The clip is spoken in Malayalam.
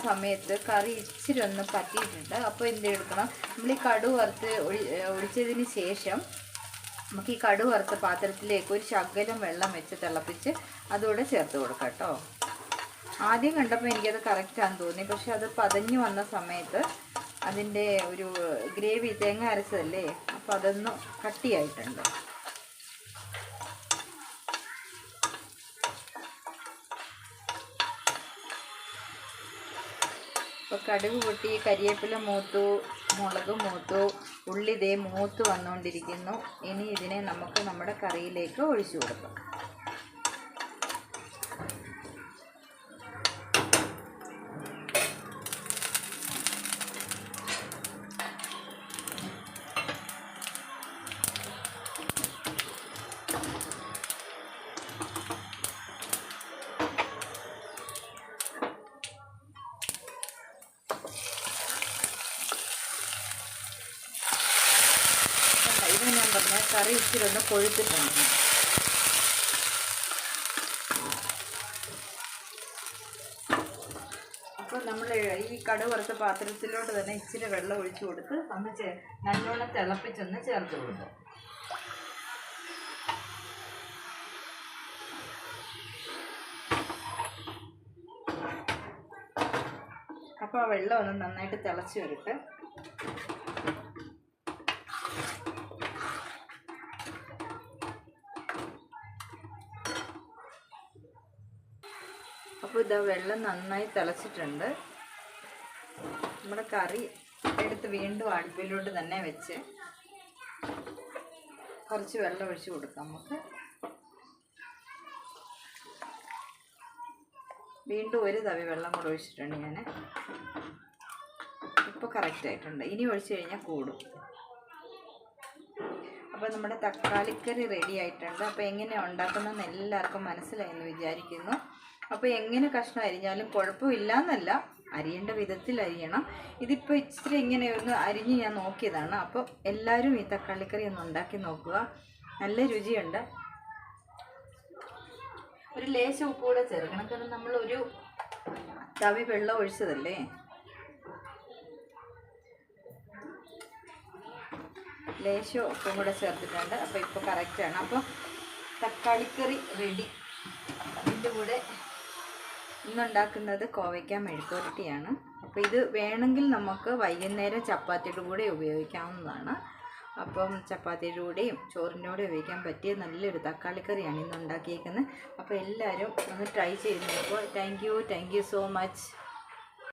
സമയത്ത് കറി ഇച്ചിരി ഒന്ന് പറ്റിയിട്ടുണ്ട്. അപ്പോൾ എന്തെടുക്കണം, നമ്മൾ ഈ കടുക് വറുത്ത് ഒഴിച്ചതിന് ശേഷം നമുക്ക് ഈ കടുക് വറുത്ത പാത്രത്തിലേക്ക് ഒരു ശകലം വെള്ളം വെച്ച് തിളപ്പിച്ച് അതുകൂടെ ചേർത്ത് കൊടുക്കാം കേട്ടോ. ആദ്യം കണ്ടപ്പോൾ എനിക്കത് കറക്റ്റാണെന്ന് തോന്നി, പക്ഷെ അത് പതഞ്ഞു വന്ന സമയത്ത് അതിൻ്റെ ഒരു ഗ്രേവി, തേങ്ങ അരച്ചതല്ലേ, അപ്പോൾ അതൊന്ന് കട്ടിയായിട്ടുണ്ട്. അപ്പോൾ കടുക് പൊട്ടി, കരിവേപ്പില മൂത്തു, മുളക് മൂത്തു, ഉള്ളി ദേ മൂത്ത് വന്നുകൊണ്ടിരിക്കുന്നു. ഇനി ഇതിനെ നമുക്ക് നമ്മുടെ കറിയിലേക്ക് ഒഴിച്ചു കൊടുക്കാം. ഇത് ഞാൻ പറഞ്ഞ കറി ഇച്ചിരി ഒന്ന് കൊഴുത്തിട്ടുണ്ട്. അപ്പോൾ നമ്മൾ ഈ കടുക് വറുത്ത പാത്രത്തിലോട്ട് തന്നെ ഇച്ചിരി വെള്ളം ഒഴിച്ചു കൊടുത്ത് ഒന്ന് നല്ലോണം തിളപ്പിച്ചൊന്ന് ചേർത്ത് കൊടുക്കും. അപ്പോൾ ആ വെള്ളം ഒന്ന് നന്നായിട്ട് തിളച്ച് വരട്ടെ. അപ്പോൾ ഇതാ വെള്ളം നന്നായി തിളച്ചിട്ടുണ്ട്. നമ്മുടെ കറി എടുത്ത് വീണ്ടും അടുപ്പിലോട്ട് തന്നെ വെച്ച് കുറച്ച് വെള്ളം ഒഴിച്ച് കൊടുക്കാം. നമുക്ക് വീണ്ടും ഒരു തവി വെള്ളം കൂടെ ഒഴിച്ചിട്ടുണ്ട് ഞാൻ. ഇപ്പോൾ കറക്റ്റായിട്ടുണ്ട്. ഇനി ഒഴിച്ച് കഴിഞ്ഞാൽ കൂടും. അപ്പോൾ നമ്മുടെ തക്കാളിക്കറി റെഡി ആയിട്ടുണ്ട്. അപ്പോൾ എങ്ങനെയാണ് ഉണ്ടാക്കുന്നതെന്ന് എല്ലാവർക്കും മനസ്സിലായെന്ന് വിചാരിക്കുന്നു. അപ്പോൾ എങ്ങനെ കഷ്ണം അരിഞ്ഞാലും കുഴപ്പമില്ല എന്നല്ല, അരിയേണ്ട വിധത്തിൽ അരിയണം. ഇതിപ്പോൾ ഇച്ചിരി ഇങ്ങനെ ഒന്ന് അരിഞ്ഞ് ഞാൻ നോക്കിയതാണ്. അപ്പോൾ എല്ലാവരും ഈ തക്കാളിക്കറി ഒന്ന് ഉണ്ടാക്കി നോക്കുക, നല്ല രുചിയുണ്ട്. ഒരു ലേശം ഉപ്പ് കൂടെ ചേർക്കണം, കാരണം നമ്മളൊരു തവി വെള്ളം ഒഴിച്ചതല്ലേ. ലേശം ഉപ്പും കൂടെ ചേർത്തിട്ടുണ്ട്. അപ്പോൾ ഇപ്പോൾ കറക്റ്റാണ്. അപ്പോൾ തക്കാളിക്കറി റെഡി. ഇതിൻ്റെ കൂടെ ഇന്നുണ്ടാക്കുന്നത് കോവയ്ക്ക മെഴുക്കുവരട്ടിയാണ്. അപ്പോൾ ഇത് വേണമെങ്കിൽ നമുക്ക് വൈകുന്നേരം ചപ്പാത്തിയുടെ കൂടെ ഉപയോഗിക്കാവുന്നതാണ്. അപ്പം ചപ്പാത്തിയുടെ കൂടെയും ചോറിൻ്റെ കൂടെ ഉപയോഗിക്കാൻ പറ്റിയ നല്ലൊരു തക്കാളിക്കറിയാണ് ഇന്ന് ഉണ്ടാക്കിയേക്കുന്നത്. അപ്പോൾ എല്ലാവരും ഒന്ന് ട്രൈ ചെയ്ത് നോക്കുക. Thank you so much.